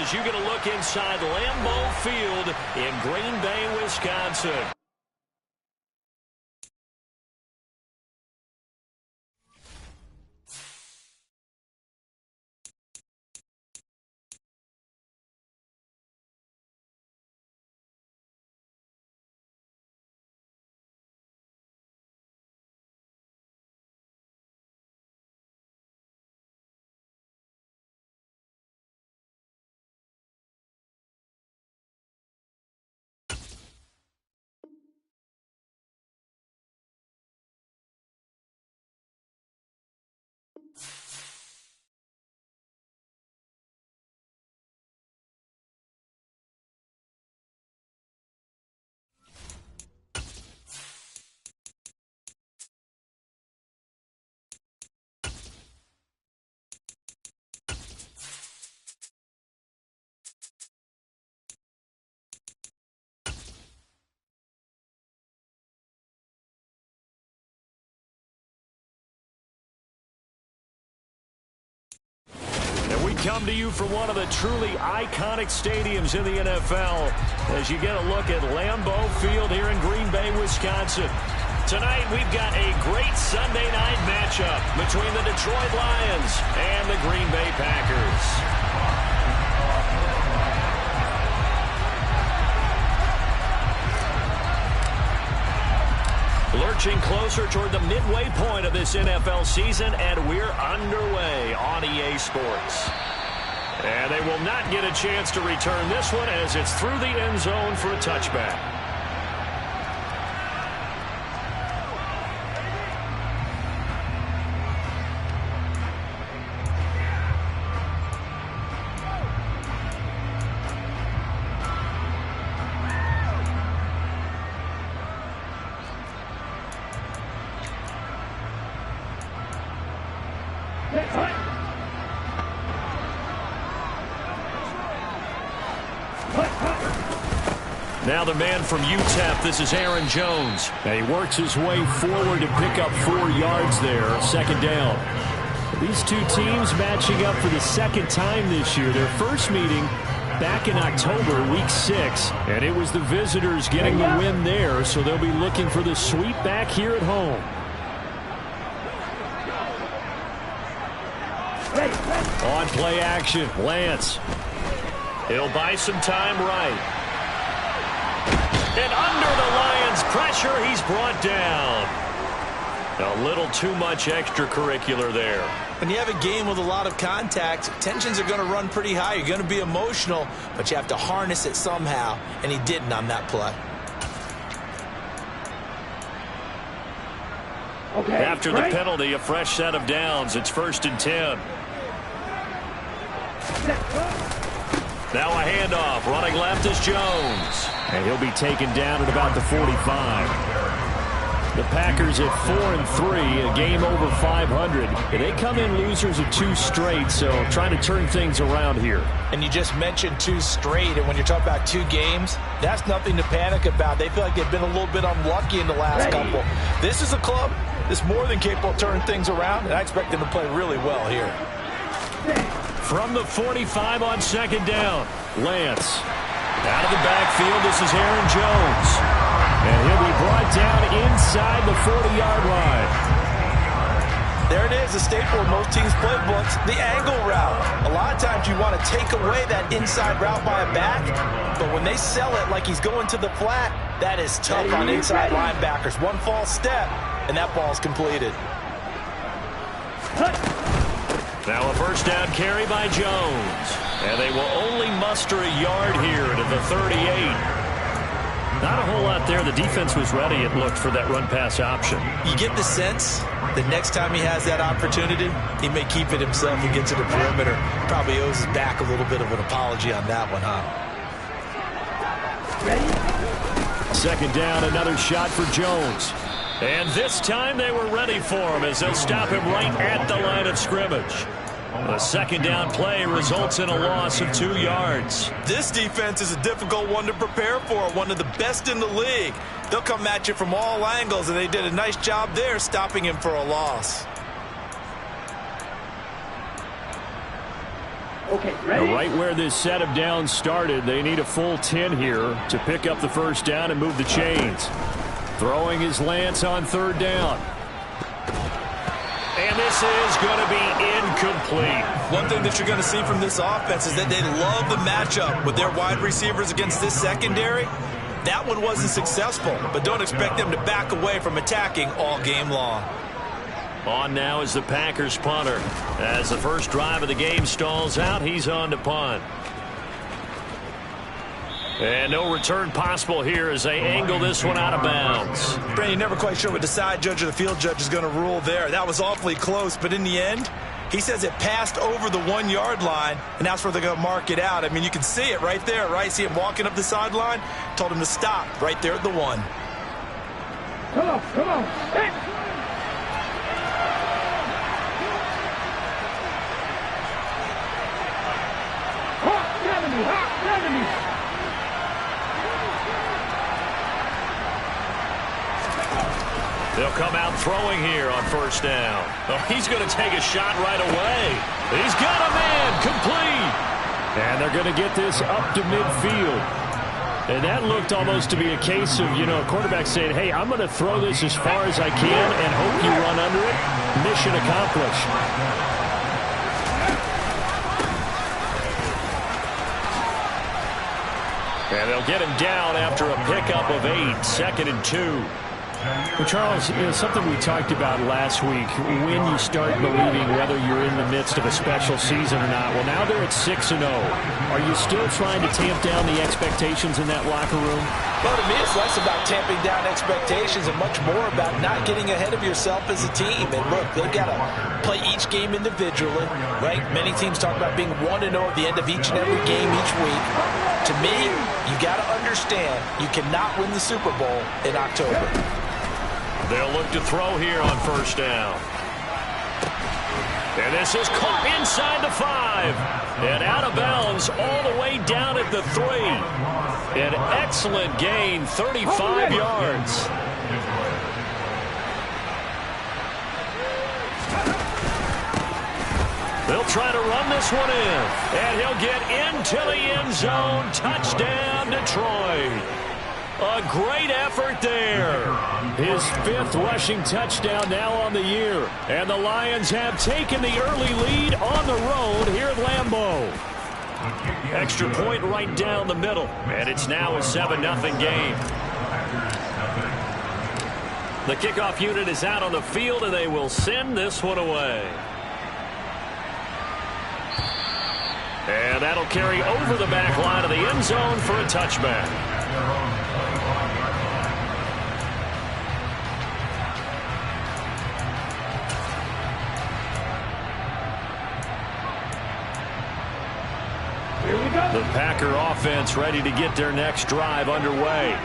as you get a look inside Lambeau Field in Green Bay, Wisconsin. We come to you from one of the truly iconic stadiums in the NFL as you get a look at Lambeau Field here in Green Bay, Wisconsin. Tonight we've got a great Sunday night matchup between the Detroit Lions and the Green Bay Packers. Lurching closer toward the midway point of this NFL season, and we're underway on EA Sports. And they will not get a chance to return this one as it's through the end zone for a touchback. Now the man from UTEP, this is Aaron Jones. And he works his way forward to pick up 4 yards there, second down. These two teams matching up for the second time this year. Their first meeting back in October, week 6. And it was the visitors getting the win there, so they'll be looking for the sweep back here at home. On play action, Lance. He'll buy some time right. And under the Lions' pressure, he's brought down. A little too much extracurricular there. When you have a game with a lot of contact, tensions are going to run pretty high. You're going to be emotional, but you have to harness it somehow, and he didn't on that play. Okay, after the penalty, a fresh set of downs. It's 1st and 10. Now a handoff. Running left is Jones. And he'll be taken down at about the 45. The Packers at 4-3, a game over 500. And they come in losers of 2 straight, so trying to turn things around here. And you just mentioned 2 straight, and when you're talking about 2 games, that's nothing to panic about. They feel like they've been a little bit unlucky in the last couple. This is a club that's more than capable of turning things around, and I expect them to play really well here. From the 45 on second down, Lance. Out of the backfield, this is Aaron Jones. And he'll be brought down inside the 40-yard line. There it is, a staple in most teams' playbooks, the angle route. A lot of times you want to take away that inside route by a back, but when they sell it like he's going to the flat, that is tough on inside linebackers. One false step, and that ball's completed. Now a first down carry by Jones. And they will only muster a yard here to the 38. Not a whole lot there. The defense was ready, it looked, for that run-pass option. You get the sense that next time he has that opportunity, he may keep it himself and get to the perimeter. Probably owes his back a little bit of an apology on that one, huh? Second down, another shot for Jones. And this time they were ready for him as they'll stop him right at the line of scrimmage. A second down play results in a loss of 2 yards. This defense is a difficult one to prepare for, one of the best in the league. They'll come at you from all angles, and they did a nice job there stopping him for a loss. Right where this set of downs started, they need a full 10 here to pick up the first down and move the chains. Throwing is Lance on third down. And this is going to be incomplete. One thing that you're going to see from this offense is that they love the matchup with their wide receivers against this secondary. That one wasn't successful, but don't expect them to back away from attacking all game long. On now is the Packers punter. As the first drive of the game stalls out, he's on to punt. And no return possible here as they angle this one out of bounds. Brandon, you're never quite sure what the side judge or the field judge is going to rule there. That was awfully close, but in the end, he says it passed over the 1 yard line, and that's where they're going to mark it out. I mean, you can see it right there, right? See him walking up the sideline? Told him to stop right there at the 1. Come on. Hey. They'll come out throwing here on first down. Oh, he's going to take a shot right away. He's got a man complete. And they're going to get this up to midfield. And that looked almost to be a case of, a quarterback saying, hey, I'm going to throw this as far as I can and hope you run under it. Mission accomplished. And they'll get him down after a pickup of 8, 2nd and 2. Well, Charles, something we talked about last week, when you start believing whether you're in the midst of a special season or not. Well, now they're at 6-0. Are you still trying to tamp down the expectations in that locker room? Well, to me, it's less about tamping down expectations and much more about not getting ahead of yourself as a team. And look, they've got to play each game individually, right? Many teams talk about being 1-0 at the end of each and every game each week. To me, you got to understand you cannot win the Super Bowl in October. They'll look to throw here on first down. And this is caught inside the 5. And out of bounds all the way down at the 3. An excellent gain, 35 yards. They'll try to run this one in. And he'll get into the end zone. Touchdown, Detroit. A great effort there. His 5th rushing touchdown now on the year. And the Lions have taken the early lead on the road here at Lambeau. Extra point right down the middle. And it's now a 7-0 game. The kickoff unit is out on the field, and they will send this one away. And that'll carry over the back line of the end zone for a touchback. The Packer offense ready to get their next drive underway.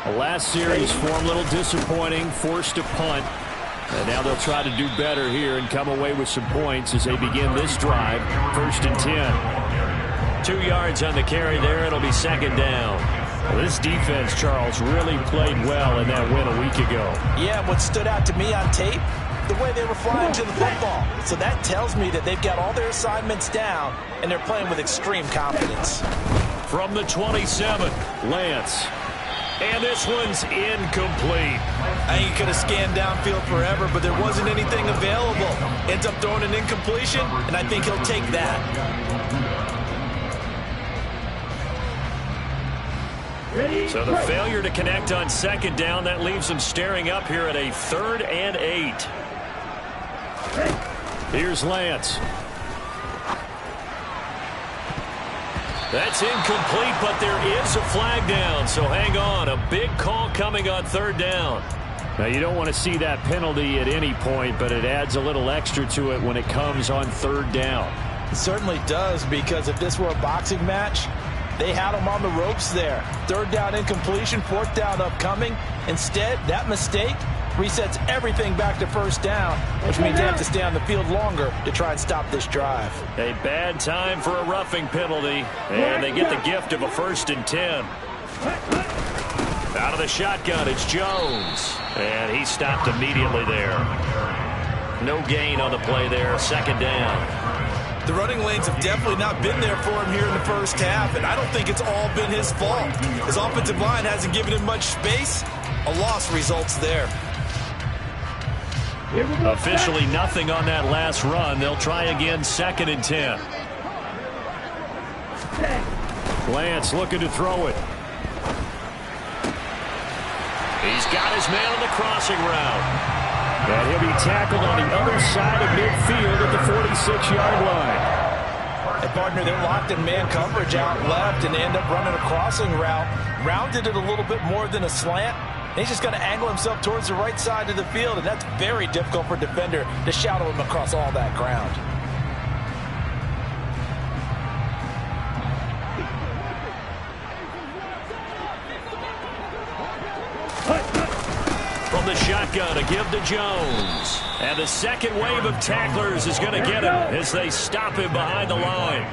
The last series form a little disappointing, forced to punt. And now they'll try to do better here and come away with some points as they begin this drive. 1st and 10. 2 yards on the carry there. It'll be 2nd down. Well, this defense, Charles, really played well in that win a week ago. Yeah, what stood out to me on tape, the way they were flying to the football. So that tells me that they've got all their assignments down, and they're playing with extreme confidence. From the 27, Lance. And this one's incomplete. I think he could have scanned downfield forever, but there wasn't anything available. Ends up throwing an incompletion, and I think he'll take that. So the failure to connect on 2nd down, that leaves them staring up here at a 3rd and 8. Here's Lance. That's incomplete, but there is a flag down, so hang on. A big call coming on 3rd down. Now, you don't want to see that penalty at any point, but it adds a little extra to it when it comes on 3rd down. It certainly does, because if this were a boxing match, they had him on the ropes there. 3rd down incompletion, 4th down upcoming. Instead, that mistake resets everything back to 1st down, which means they have to stay on the field longer to try and stop this drive. A bad time for a roughing penalty, and they get the gift of a 1st and 10. Out of the shotgun, it's Jones, and he stopped immediately there. No gain on the play there, 2nd down. The running lanes have definitely not been there for him here in the first half, and I don't think it's all been his fault. His offensive line hasn't given him much space. A loss results there. Officially nothing on that last run. They'll try again 2nd and 10. Lance looking to throw it. He's got his man on the crossing route. And he'll be tackled on the other side of midfield at the 46-yard line. And partner, they're locked in man coverage out left, and they end up running a crossing route. Rounded it a little bit more than a slant. He's just going to angle himself towards the right side of the field, and that's very difficult for a defender to shadow him across all that ground. From the shotgun, a give to Jones. And the second wave of tacklers is going to get him as they stop him behind the line.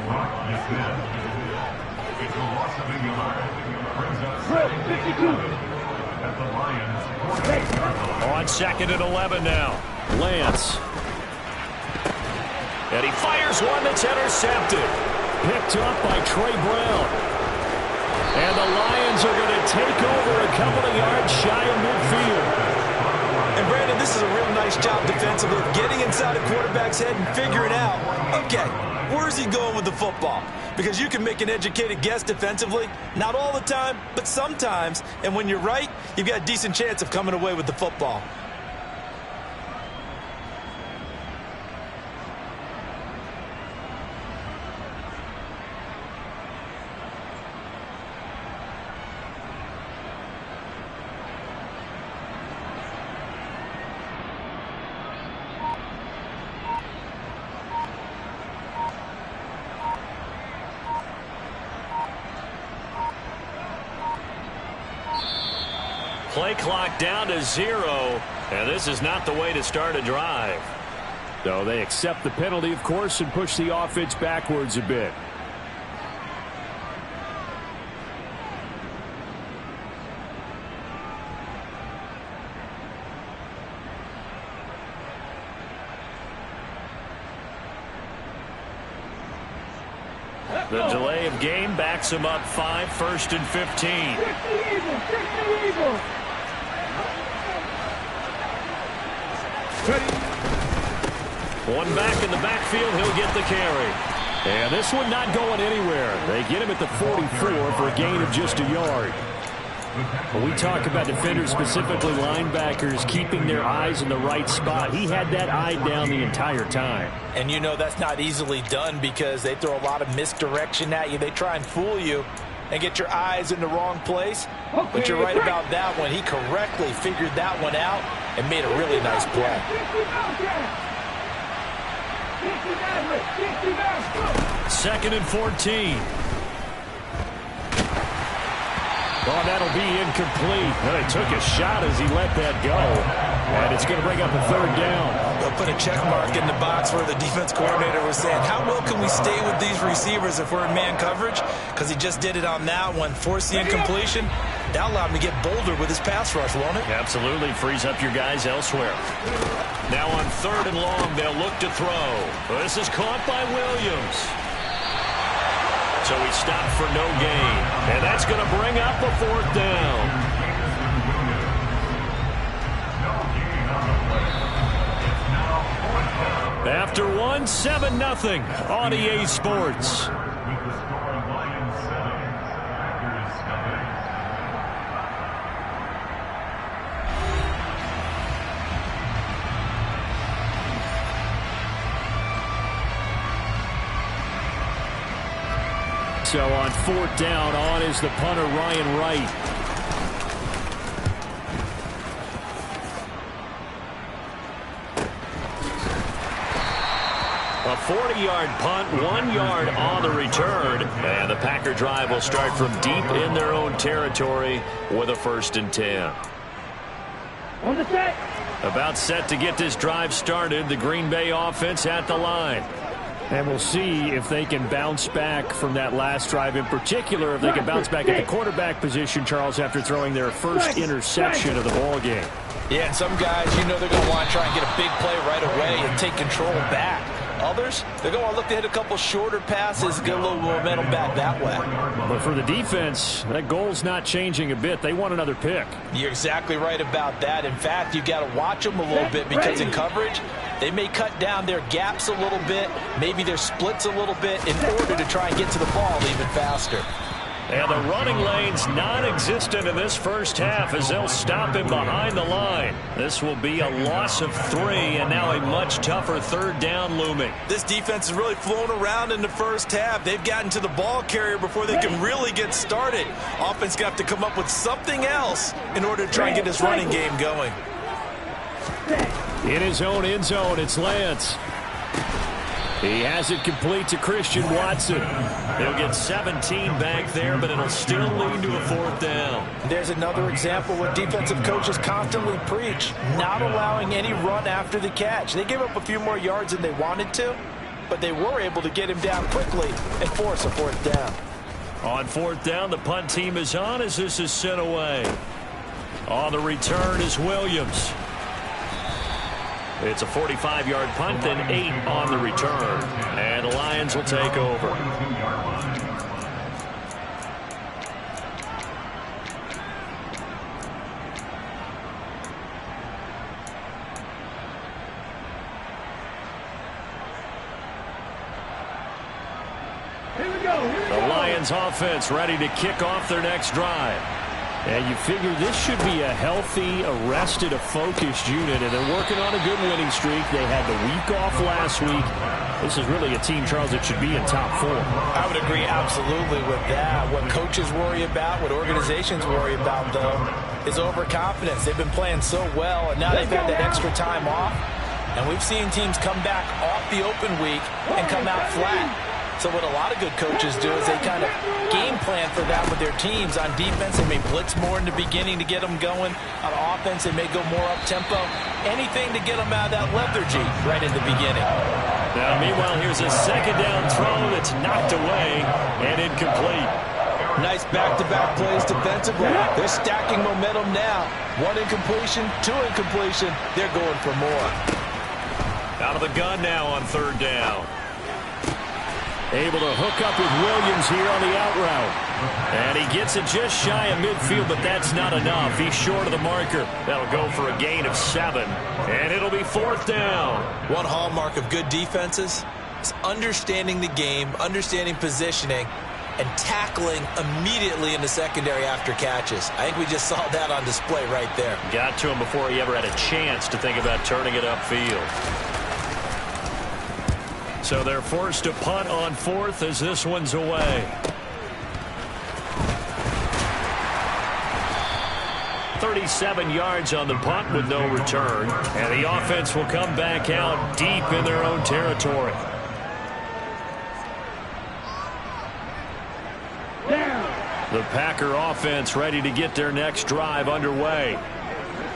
On 2nd and 11 now. Lance. And he fires one that's intercepted. Picked up by Trey Brown. And the Lions are going to take over a couple of yards shy of midfield. And Brandon, this is a real nice job defensively of getting inside a quarterback's head and figuring out, okay, where's he going with the football? Because you can make an educated guess defensively, not all the time, but sometimes. And when you're right, you've got a decent chance of coming away with the football. Play clock down to 0, and this is not the way to start a drive. So they accept the penalty, of course, and push the offense backwards a bit. The delay of game backs him up 5, 1st and 15. One back in the backfield, he'll get the carry. And this one not going anywhere. They get him at the 44 for a gain of just a yard. When we talk about defenders, specifically linebackers, keeping their eyes in the right spot, he had that eye down the entire time. And you know that's not easily done because they throw a lot of misdirection at you. They try and fool you and get your eyes in the wrong place. But you're right about that one. He correctly figured that one out and made a really nice play. 2nd and 14. Oh, that'll be incomplete. Well, he took a shot as he let that go. And it's going to bring up a 3rd down. They'll put a check mark in the box where the defense coordinator was saying, how well can we stay with these receivers if we're in man coverage? Because he just did it on that one. Force the incompletion. That allowed him to get bolder with his pass rush, won't it? Absolutely. Frees up your guys elsewhere. Now on 3rd and long, they'll look to throw. This is caught by Williams. So he stopped for no gain. And that's going to bring up a 4th down. After one, 7-0 on EA Sports. So on 4th down, on is the punter, Ryan Wright. A 40-yard punt, 1 yard on the return. And the Packer drive will start from deep in their own territory with a 1st and 10. On the set. About set to get this drive started. The Green Bay offense at the line. And we'll see if they can bounce back from that last drive, in particular if they can bounce back at the quarterback position, Charles, after throwing their first interception of the ball game. Yeah, and some guys, you know they're going to want to try and get a big play right away and take control back. Others, they're going to look to hit a couple shorter passes, get a little momentum back that way. But for the defense, that goal's not changing a bit. They want another pick. You're exactly right about that. In fact, you've got to watch them a little bit because in coverage, they may cut down their gaps a little bit, maybe their splits a little bit in order to try and get to the ball even faster. And the running lane's non-existent in this first half as they'll stop him behind the line. This will be a loss of 3, and now a much tougher third down looming. This defense is really flown around in the first half. They've gotten to the ball carrier before they can really get started. Offense going to have to come up with something else in order to try and get this running game going. In his own end zone, it's Lance. He has it complete to Christian Watson. He'll get 17 back there, but it'll still lead to a 4th down. There's another example what defensive coaches constantly preach, not allowing any run after the catch. They gave up a few more yards than they wanted to, but they were able to get him down quickly and force a 4th down. On 4th down, the punt team is on as this is sent away. On the return is Williams. It's a 45-yard punt, then 8 on the return. And the Lions will take over. The Lions offense ready to kick off their next drive. And you figure this should be a healthy, arrested, a focused unit, and they're working on a good winning streak. They had the week off last week. This is really a team, Charles, that should be in top 4. I would agree absolutely with that. What coaches worry about, what organizations worry about, though, is overconfidence. They've been playing so well, and now they've had that extra time off. And we've seen teams come back off the open week and come out flat. So what a lot of good coaches do is they kind of game plan for that with their teams. On defense, they may blitz more in the beginning to get them going. On offense, they may go more up-tempo. Anything to get them out of that lethargy right in the beginning. Now, meanwhile, here's a 2nd down throw that's knocked away and incomplete. Nice back-to-back plays defensively. They're stacking momentum now. 1 incompletion, 2 incompletion. They're going for more. Out of the gun now on 3rd down. Able to hook up with Williams here on the out route. And he gets it just shy of midfield, but that's not enough. He's short of the marker. That'll go for a gain of 7. And it'll be 4th down. One hallmark of good defenses is understanding the game, understanding positioning, and tackling immediately in the secondary after catches. I think we just saw that on display right there. Got to him before he ever had a chance to think about turning it upfield. So they're forced to punt on 4th as this one's away. 37 yards on the punt with no return. And the offense will come back out deep in their own territory. The Packer offense ready to get their next drive underway.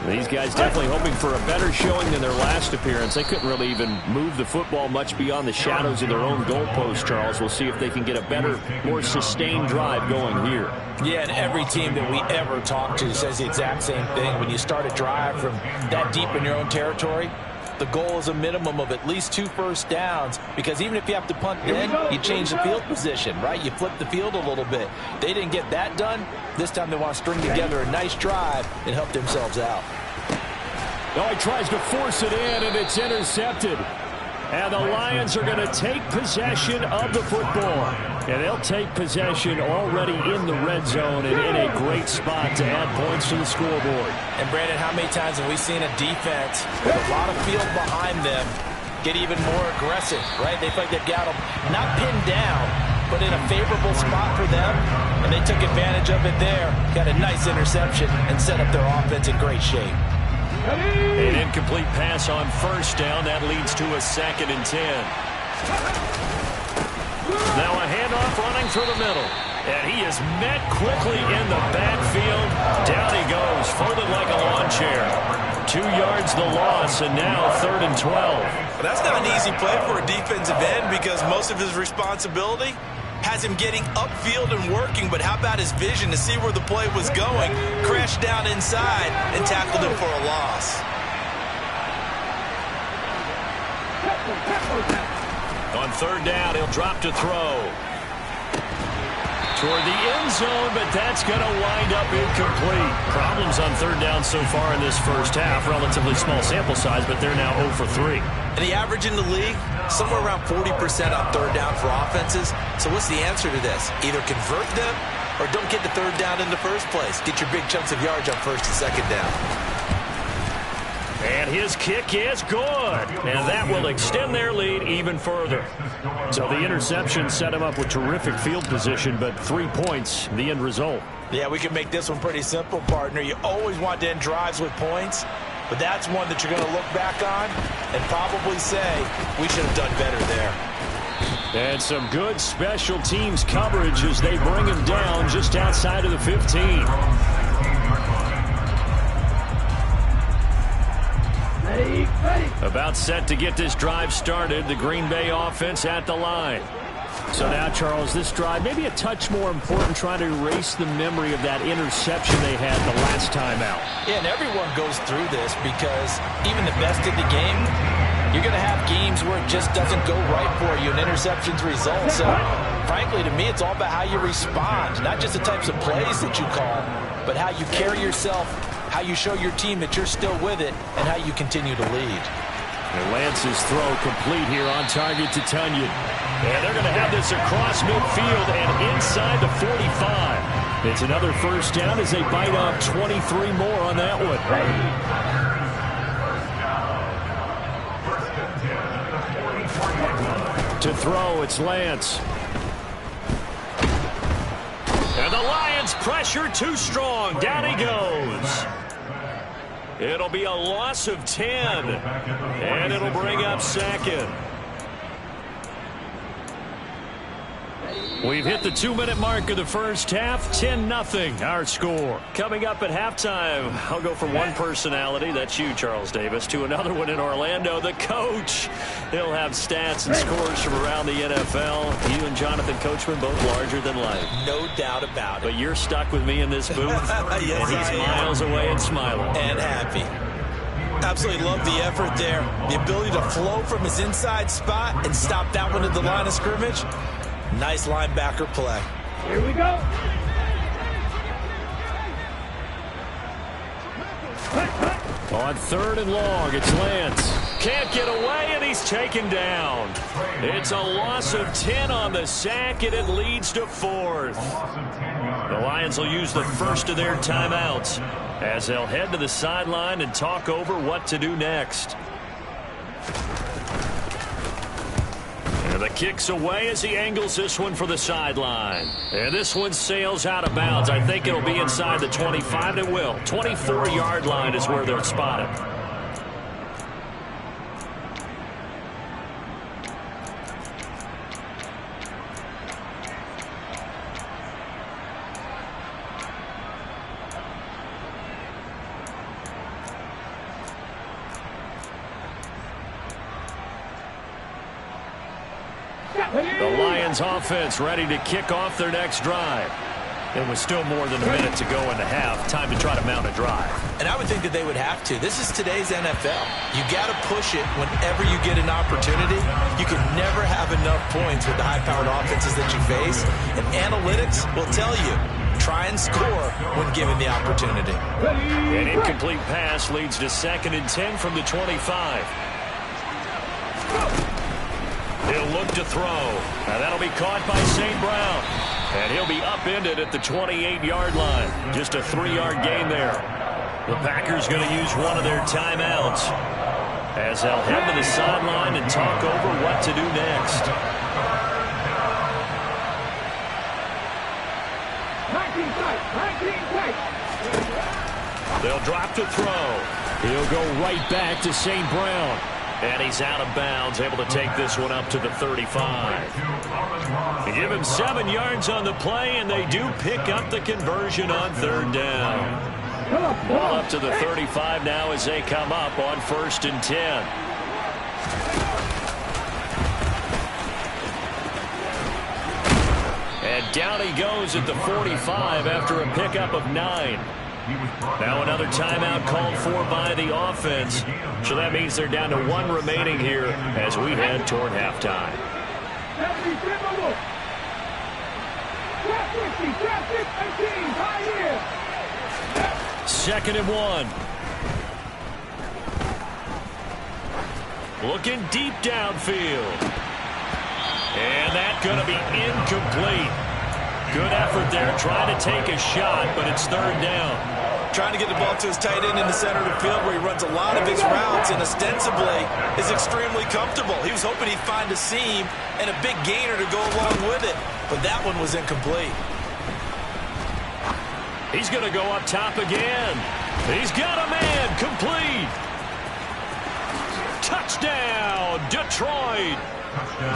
These guys definitely hoping for a better showing than their last appearance. They couldn't really even move the football much beyond the shadows of their own goalpost, Charles. We'll see if they can get a better, more sustained drive going here. Yeah, and every team that we ever talk to says the exact same thing. When you start a drive from that deep in your own territory, the goal is a minimum of at least 2 first downs, because even if you have to punt then, you change the field position, right? You flip the field a little bit. They didn't get that done. This time they want to string together a nice drive and help themselves out. Oh, he tries to force it in, and it's intercepted. And the Lions are going to take possession of the football. And they'll take possession already in the red zone and in a great spot to add points to the scoreboard. And, Brandon, how many times have we seen a defense with a lot of field behind them get even more aggressive, right? They feel like they've got them not pinned down, but in a favorable spot for them, and they took advantage of it there. Got a nice interception and set up their offense in great shape. An incomplete pass on 1st down. That leads to a 2nd and 10. Now a handoff running through the middle. And he is met quickly in the backfield. Down he goes, folded like a lawn chair. 2 yards the loss, and now 3rd and 12. Well, that's not an easy play for a defensive end, because most of his responsibility has him getting upfield and working, but how about his vision to see where the play was going, crashed down inside, and tackled him for a loss. On third down, he'll drop to throw. Toward the end zone, but that's going to wind up incomplete. Problems on third down so far in this first half. Relatively small sample size, but they're now 0 for 3. And the average in the league, somewhere around 40% on third down for offenses. So what's the answer to this? Either convert them or don't get the third down in the first place. Get your big chunks of yards on first and second down. And his kick is good. And that will extend their lead even further. So the interception set him up with terrific field position, but 3 points, the end result. Yeah, we can make this one pretty simple, partner. You always want to end drives with points, but that's one that you're going to look back on and probably say, we should have done better there. And some good special teams coverage as they bring him down just outside of the 15. About set to get this drive started. The Green Bay offense at the line. So now, Charles, this drive maybe a touch more important, trying to erase the memory of that interception they had the last time out. Yeah, and everyone goes through this because even the best in the game, you're going to have games where it just doesn't go right for you, and interceptions result. So, frankly, to me, it's all about how you respond, not just the types of plays that you call, but how you carry yourself, how you show your team that you're still with it, and how you continue to lead. And Lance's throw complete here on target to Tunyon. And they're going to have this across midfield and inside the 45. It's another first down as they bite off 23 more on that one. To throw, it's Lance. And the Lions pressure too strong. Down he goes. It'll be a loss of 10. And it'll bring up second. We've hit the 2-minute mark of the first half. 10-0 our score. Coming up at halftime, I'll go from one personality, that's you, Charles Davis, to another one in Orlando, the coach. He'll have stats and scores from around the NFL. You and Jonathan Coachman both larger than life. No doubt about it. But you're stuck with me in this booth, yes, and he's miles away and smiling. And happy. Absolutely love the effort there. The ability to flow from his inside spot and stop that one at the line of scrimmage. Nice linebacker play. Here we go. On third and long, it's Lance. Can't get away, and he's taken down. It's a loss of 10 on the sack, and it leads to fourth. The Lions will use the first of their timeouts as they'll head to the sideline and talk over what to do next. And the kick's away as he angles this one for the sideline. And this one sails out of bounds. I think it'll be inside the 25. It will. 24-yard line is where they're spotted. The Lions offense ready to kick off their next drive. It was still more than a minute to go in the half. Time to try to mount a drive. And I would think that they would have to. This is today's NFL. You got to push it whenever you get an opportunity. You can never have enough points with the high-powered offenses that you face. And analytics will tell you, try and score when given the opportunity. An incomplete pass leads to 2nd and 10 from the 25. He'll look to throw. Now that'll be caught by St. Brown. And he'll be upended at the 28-yard line. Just a 3-yard gain there. The Packers going to use one of their timeouts as they'll head to the sideline and talk over what to do next. They'll drop to throw. He'll go right back to St. Brown. And he's out of bounds, able to take this one up to the 35. They give him 7 yards on the play, and they do pick up the conversion on third down. Ball up to the 35 now as they come up on 1st and 10. And down he goes at the 45 after a pickup of 9. Now another timeout called for by the offense. So that means they're down to 1 remaining here as we head toward halftime. Heavy dribble. Trap 50, trap 18, high here. 2nd and 1. Looking deep downfield. And that's going to be incomplete. Good effort there, trying to take a shot, but it's 3rd down. Trying to get the ball to his tight end in the center of the field where he runs a lot of his routes and ostensibly is extremely comfortable. He was hoping he'd find a seam and a big gainer to go along with it, but that one was incomplete. He's going to go up top again. He's got a man, complete. Touchdown, Detroit.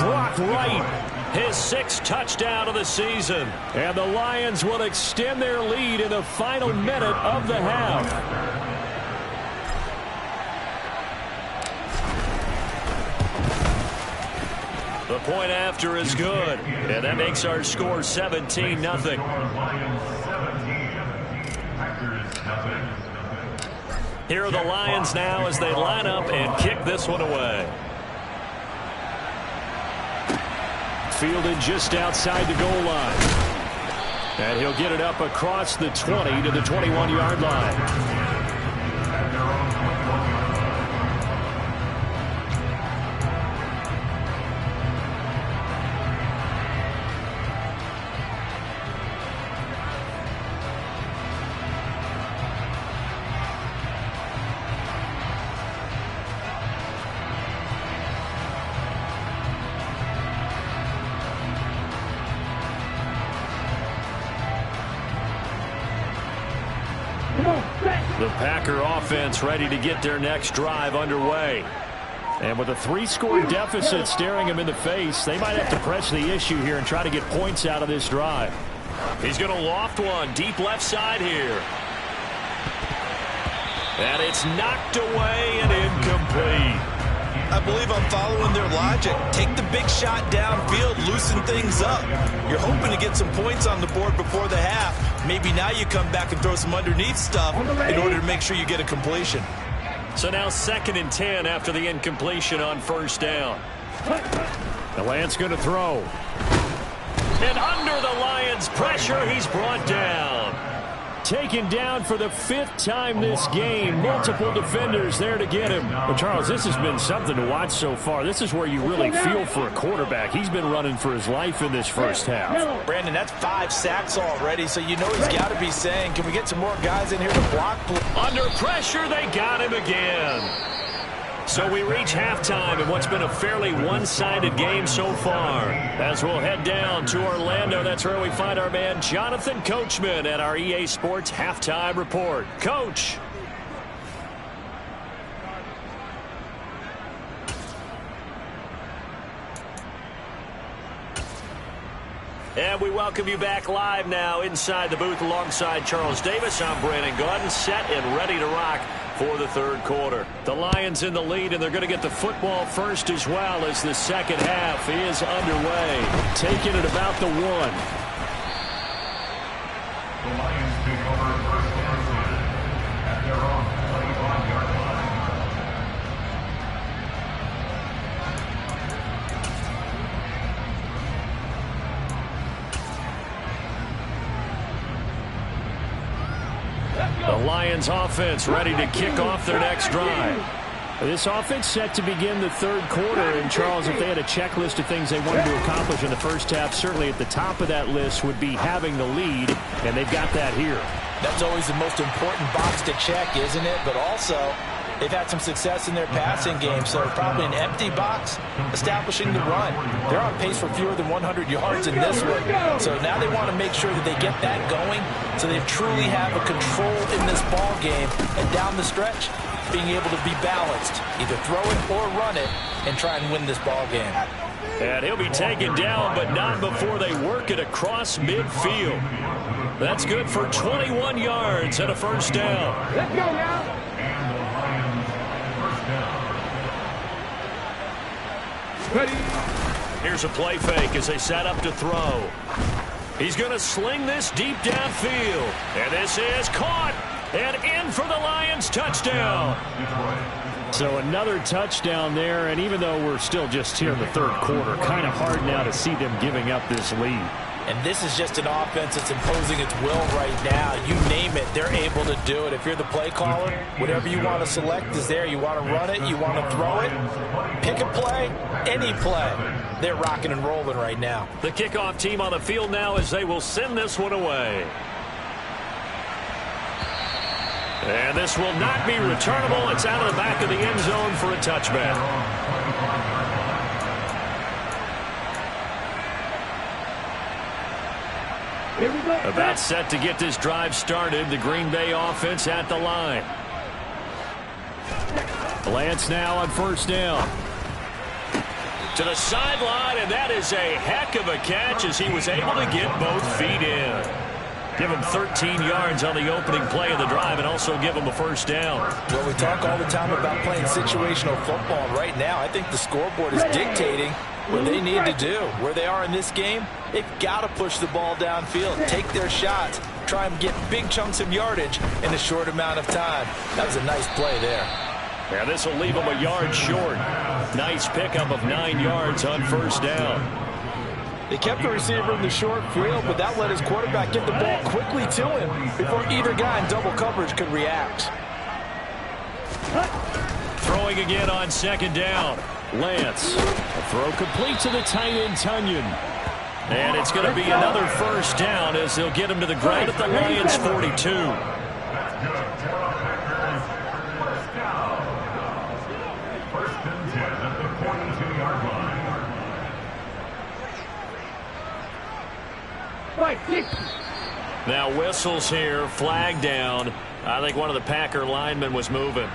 Brock Wright, his 6th touchdown of the season. And the Lions will extend their lead in the final minute of the half. The point after is good. And that makes our score 17-0. Here are the Lions now as they line up and kick this one away. Fielded just outside the goal line. And he'll get it up across the 20 to the 21-yard line. The Packer offense ready to get their next drive underway. And with a 3-score deficit staring him in the face, they might have to press the issue here and try to get points out of this drive. He's going to loft one deep left side here. And it's knocked away and incomplete. I believe I'm following their logic. Take the big shot downfield, loosen things up. You're hoping to get some points on the board before the half. Maybe now you come back and throw some underneath stuff in order to make sure you get a completion. So now 2nd and 10 after the incompletion on 1st down. The Lance going to throw. And under the Lions' pressure, he's brought down. Taken down for the 5th time this game. Multiple defenders there to get him. But Charles, this has been something to watch so far. This is where you really feel for a quarterback. He's been running for his life in this first half. Brandon, that's 5 sacks already, so you know he's got to be saying, can we get some more guys in here to block? Under pressure, they got him again. So we reach halftime in what's been a fairly one-sided game so far. As we'll head down to Orlando, that's where we find our man Jonathan Coachman at our EA Sports Halftime Report. Coach. And we welcome you back live now inside the booth alongside Charles Davis. I'm Brandon Gaudin, set and ready to rock for the 3rd quarter. The Lions in the lead, and they're going to get the football first as well as the 2nd half is underway. Taking it about the 1. The Lions take over first and 10 at their own 25-yard line. The Lions offense ready to kick off their next drive. This offense set to begin the 3rd quarter. And, Charles, if they had a checklist of things they wanted to accomplish in the first half, certainly at the top of that list would be having the lead, and they've got that here. That's always the most important box to check, isn't it? But also, they've had some success in their passing game, so probably an empty box establishing the run. They're on pace for fewer than 100 yards in this one. So now they want to make sure that they get that going so they truly have a control in this ball game. And down the stretch, being able to be balanced, either throw it or run it, and try and win this ball game. And he'll be taken down, but not before they work it across midfield. That's good for 21 yards and a 1st down. Let's go now. Ready. Here's a play fake as they set up to throw. He's going to sling this deep downfield. And this is caught. And in for the Lions touchdown. So another touchdown there, and even though we're still just here in the third quarter, kind of hard now to see them giving up this lead. And this is just an offense that's imposing its will right now. You name it, they're able to do it. If you're the play caller, whatever you want to select is there. You want to run it, you want to throw it, pick a play, any play. They're rocking and rolling right now. The kickoff team on the field now as they will send this one away. And this will not be returnable. It's out of the back of the end zone for a touchback. Here we go. About set to get this drive started. The Green Bay offense at the line. Lance now on first down. To the sideline, and that is a heck of a catch as he was able to get both feet in. Give him 13 yards on the opening play of the drive and also give him a first down. Well, we talk all the time about playing situational football. Right now, I think the scoreboard is dictating what they need to do. Where they are in this game, they've got to push the ball downfield, take their shots, try and get big chunks of yardage in a short amount of time. That was a nice play there. Yeah, this will leave him a yard short. Nice pickup of 9 yards on first down. They kept the receiver in the short field, but that let his quarterback get the ball quickly to him before either guy in double coverage could react. Throwing again on second down. Lance. A throw complete to the tight end, Tunyon. And it's going to be another first down as they'll get him to the ground at the Lions' 42. First and 10 at the 42-yard line. Now whistles here, flag down. I think one of the Packer linemen was moving.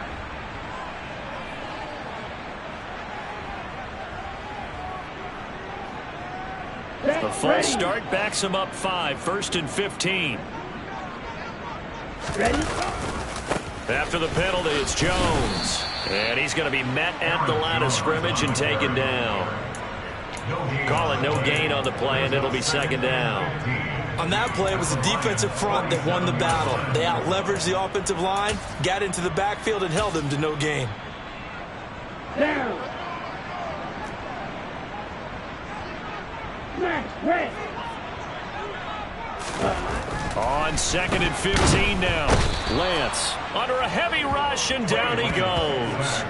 The false start backs him up 5, first and 15. Ready? After the penalty, it's Jones. And he's going to be met at the line of scrimmage and taken down. Call it no gain on the play, and it'll be second down. On that play, it was the defensive front that won the battle. They out-leveraged the offensive line, got into the backfield, and held them to no gain. Down. Smash. Red. On second and 15 now. Lance under a heavy rush, and down he goes.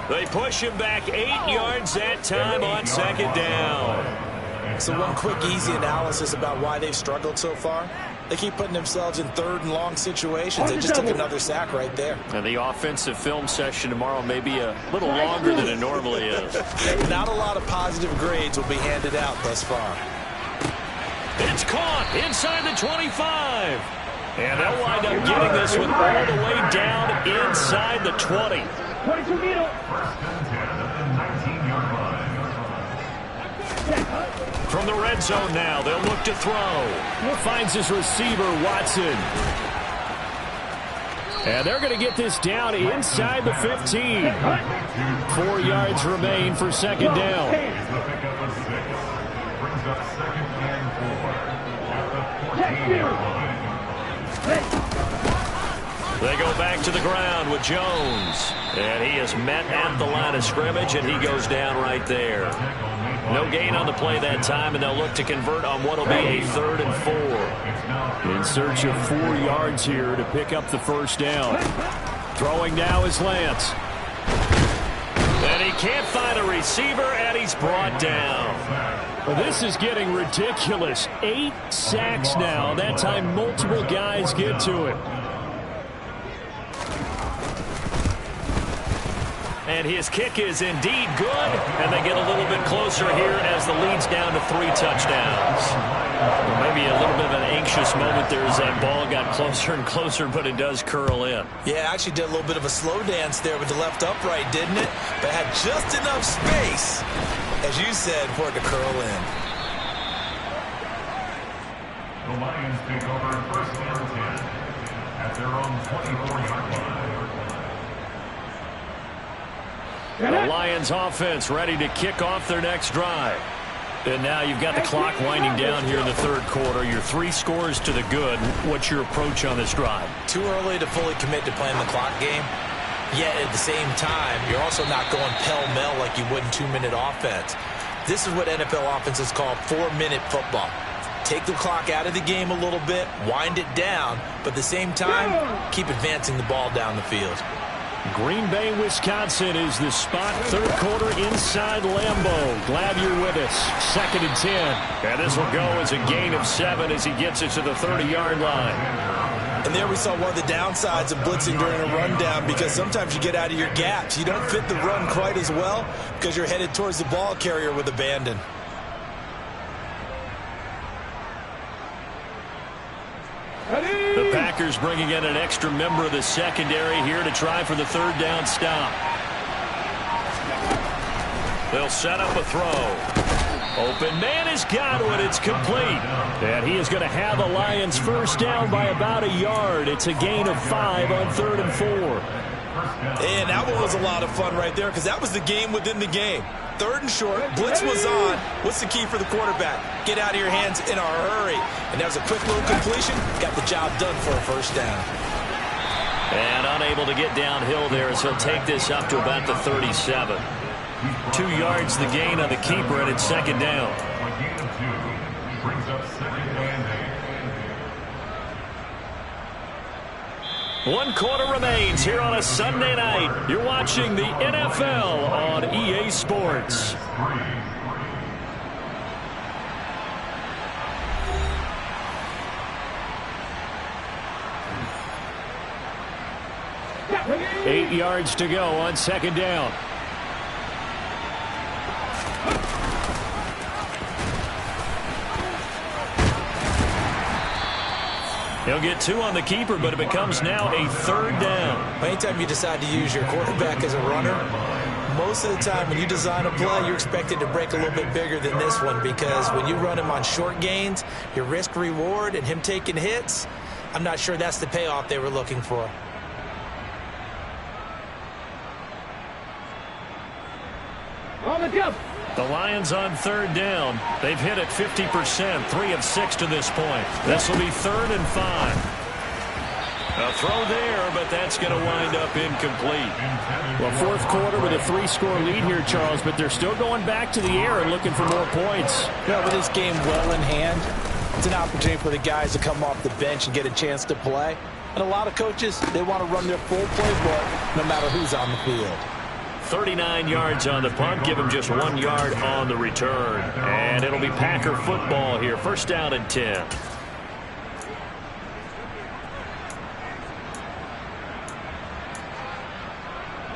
They push him back 8 yards that time on second down. So one quick, easy analysis about why they've struggled so far. They keep putting themselves in third and long situations. They just took another sack right there. And the offensive film session tomorrow may be a little longer than it normally is. Not a lot of positive grades will be handed out thus far. It's caught inside the 25. And they'll wind up getting this one all the way down inside the 20. 22 meter. First and 10 at the 19-yard line. From the red zone now, they'll look to throw. Finds his receiver, Watson. And they're going to get this down inside the 15. 4 yards remain for second down. Brings up second and 4 at the 14-yard line. They go back to the ground with Jones. And he is met at the line of scrimmage, and he goes down right there. No gain on the play that time, and they'll look to convert on what will be a 3rd and 4. In search of 4 yards here to pick up the first down. Throwing now is Lance. And he can't find a receiver, and he's brought down. Well, this is getting ridiculous. 8 sacks now. That time multiple guys get to it. And his kick is indeed good, and they get a little bit closer here as the lead's down to 3 touchdowns. Well, maybe a little bit of an anxious moment there as that ball got closer and closer, but it does curl in. Yeah, actually did a little bit of a slow dance there with the left upright, didn't it? But had just enough space, as you said, for it to curl in. The Lions take over first and 10 at their own 24-yard line. The Lions offense ready to kick off their next drive. And now you've got the clock winding down here in the third quarter. Your 3 scores to the good. What's your approach on this drive? Too early to fully commit to playing the clock game. Yet at the same time, you're also not going pell-mell like you would in 2-minute offense. This is what NFL offenses call 4-minute football. Take the clock out of the game a little bit, wind it down, but at the same time, keep advancing the ball down the field. Green Bay, Wisconsin is the spot. Third quarter inside Lambeau. Glad you're with us. 2nd and 10. And this will go as a gain of 7 as he gets it to the 30-yard line. And there we saw one of the downsides of blitzing during a rundown, because sometimes you get out of your gaps. You don't fit the run quite as well because you're headed towards the ball carrier with abandon. The Packers bringing in an extra member of the secondary here to try for the 3rd down stop. They'll set up a throw. Open man is Godwin. It's complete. And he is going to have the Lions first down by about a yard. It's a gain of 5 on 3rd and 4. And that one was a lot of fun right there, because that was the game within the game. 3rd and short, blitz was on. What's the key for the quarterback? Get out of your hands in a hurry. And that was a quick little completion. Got the job done for a first down. And unable to get downhill there, as he'll take this up to about the 37. 2 yards the gain on the keeper, and it's 2nd down. A gain of 2 brings up 2nd and 8. 1 quarter remains here on a Sunday night. You're watching the NFL on EA Sports. Eight yards to go on 2nd down. He'll get 2 on the keeper, but it becomes now a 3rd down. Anytime you decide to use your quarterback as a runner, most of the time when you design a play, you're expected to break a little bit bigger than this one, because when you run him on short gains, your risk-reward and him taking hits, I'm not sure that's the payoff they were looking for. On the jump. The Lions on 3rd down. They've hit it 50%, 3 of 6 to this point. This will be 3rd and 5. A throw there, but that's going to wind up incomplete. Well, 4th quarter with a 3-score lead here, Charles, but they're still going back to the air and looking for more points. Yeah, with this game well in hand, it's an opportunity for the guys to come off the bench and get a chance to play. And a lot of coaches, they want to run their full playbook no matter who's on the field. 39 yards on the punt, give him just 1 yard on the return. And it'll be Packer football here. 1st down and 10.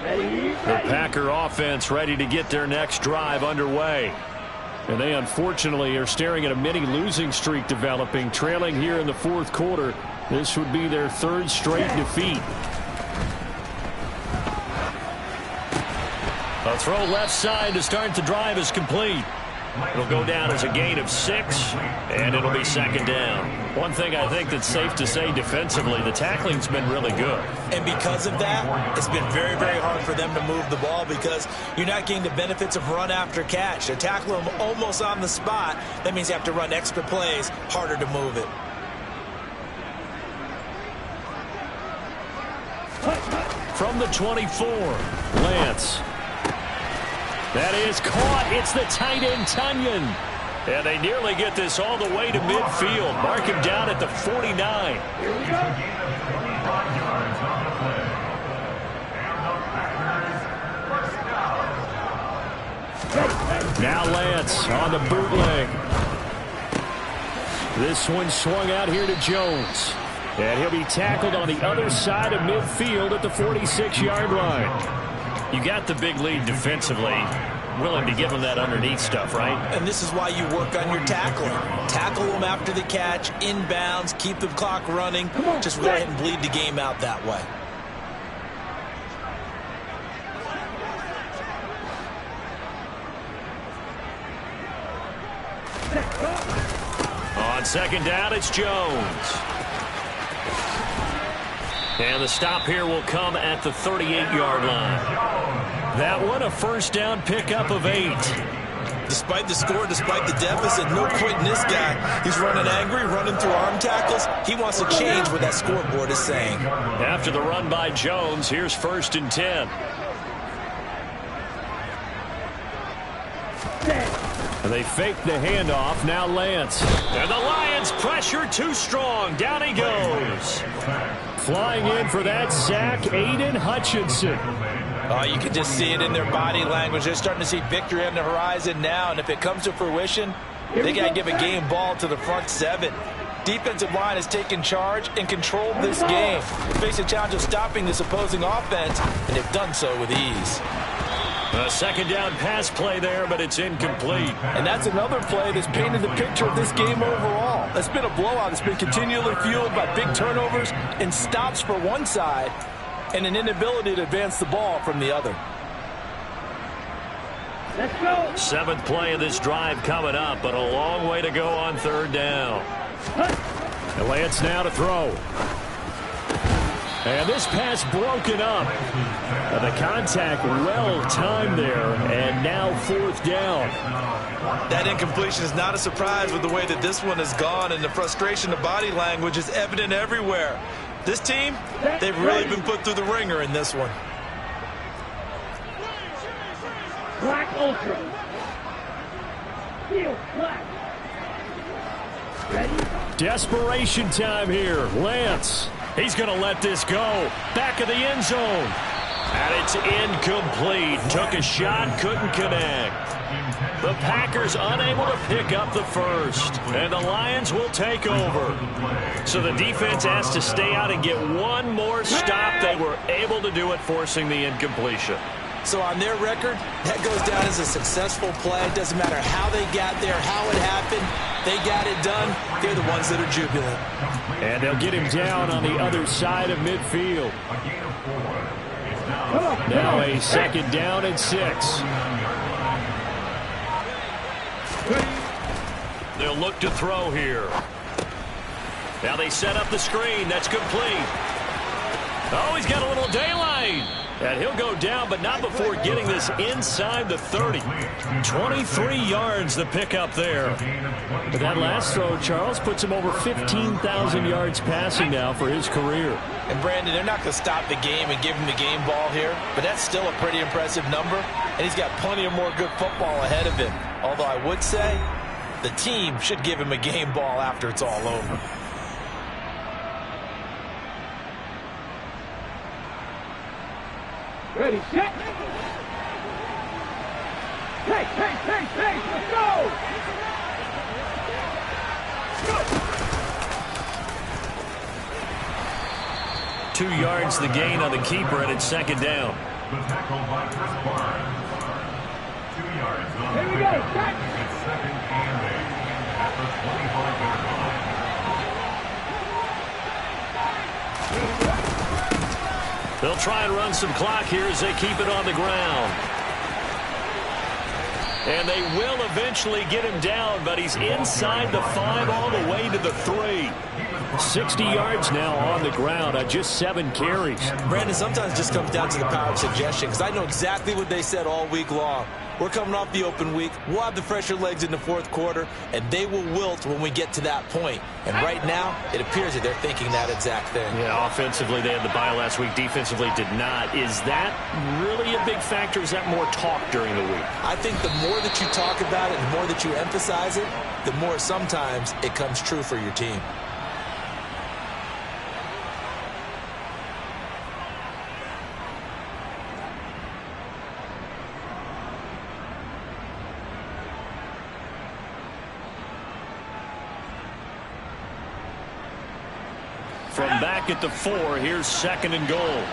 The Packer offense ready to get their next drive underway. And they unfortunately are staring at a mini losing streak developing, trailing here in the 4th quarter. This would be their 3rd straight defeat. A throw left side to start the drive is complete. It'll go down as a gain of 6, and it'll be 2nd down. One thing I think that's safe to say defensively, the tackling's been really good. And because of that, it's been very, very hard for them to move the ball, because you're not getting the benefits of run after catch. To tackle them almost on the spot, that means you have to run extra plays, harder to move it. From the 24, Lance. That is caught. It's the tight end, Tunyon. And they nearly get this all the way to midfield. Mark him down at the 49. Now Lance on the bootleg. This one swung out here to Jones. And he'll be tackled on the other side of midfield at the 46-yard line. You got the big lead defensively. Willing to give them that underneath stuff, right? And this is why you work on your tackling. Tackle them after the catch, inbounds, keep the clock running. Just go ahead and bleed the game out that way. On 2nd down, it's Jones. And the stop here will come at the 38-yard line. That one, a 1st down pickup of 8. Despite the score, despite the deficit, no quitting this guy. He's running angry, running through arm tackles. He wants to change what that scoreboard is saying. After the run by Jones, here's 1st and 10. And they fake the handoff. Now Lance. And the Lions pressure too strong. Down he goes. Flying in for that sack, Aiden Hutchinson. Oh, you can just see it in their body language. They're starting to see victory on the horizon now. And if it comes to fruition, they got to give a game ball to the front 7. Defensive line has taken charge and controlled this game. They face a challenge of stopping this opposing offense, and they've done so with ease. A 2nd down pass play there, but it's incomplete. And that's another play that's painted the picture of this game overall. It's been a blowout. It's been continually fueled by big turnovers and stops for one side and an inability to advance the ball from the other. Let's go. 7th play of this drive coming up, but a long way to go on 3rd down. And Lance now to throw. And this pass broken up. The contact well timed there, and now 4th down. That incompletion is not a surprise with the way that this one has gone, and the frustration, the body language is evident everywhere. This team, they've really been put through the ringer in this one. Black Ultra. Steel Black. Ready? Desperation time here. Lance. He's going to let this go. Back of the end zone. And it's incomplete. Took a shot, couldn't connect. The Packers unable to pick up the first. And the Lions will take over. So the defense has to stay out and get one more stop. They were able to do it, forcing the incompletion. So on their record, that goes down as a successful play. It doesn't matter how they got there, how it happened. They got it done. They're the ones that are jubilant. And they'll get him down on the other side of midfield. Now a 2nd down and 6. They'll look to throw here. Now they set up the screen. That's complete. Oh, he's got a little daylight. And he'll go down, but not before getting this inside the 30. 23 yards the pickup there. But that last throw, Charles, puts him over 15,000 yards passing now for his career. And Brandon, they're not going to stop the game and give him the game ball here, but that's still a pretty impressive number, and he's got plenty of more good football ahead of him. Although I would say the team should give him a game ball after it's all over. Ready, set. Hey, let's go. Go. 2 yards the gain on the keeper, and it's 2nd down. The tackle by Chris Barnes. 2 yards on Here we go. It's 2nd and 8 at the 25-yard line. They'll try and run some clock here as they keep it on the ground. And they will eventually get him down, but he's inside the 5 all the way to the 3. 60 yards now on the ground on just 7 carries. Brandon, sometimes it just comes down to the power of suggestion, because I know exactly what they said all week long. We're coming off the open week. We'll have the fresher legs in the 4th quarter, and they will wilt when we get to that point. And right now, it appears that they're thinking that exact thing. Yeah, offensively, they had the bye last week. Defensively, did not. Is that really a big factor? Is that more talk during the week? I think the more that you talk about it, the more that you emphasize it, the more sometimes it comes true for your team. From back at the 4, here's 2nd and goal.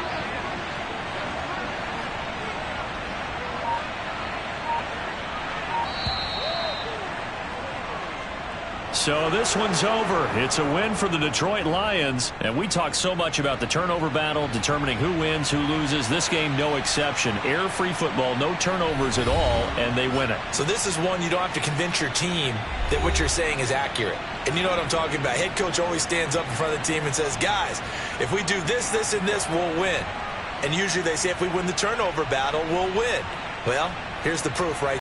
So this one's over. It's a win for the Detroit Lions. And we talk so much about the turnover battle, determining who wins, who loses. This game, no exception. Air-free football, no turnovers at all, and they win it. So this is one you don't have to convince your team that what you're saying is accurate. And you know what I'm talking about. Head coach always stands up in front of the team and says, guys, if we do this, this, and this, we'll win. And usually they say if we win the turnover battle, we'll win. Well, here's the proof right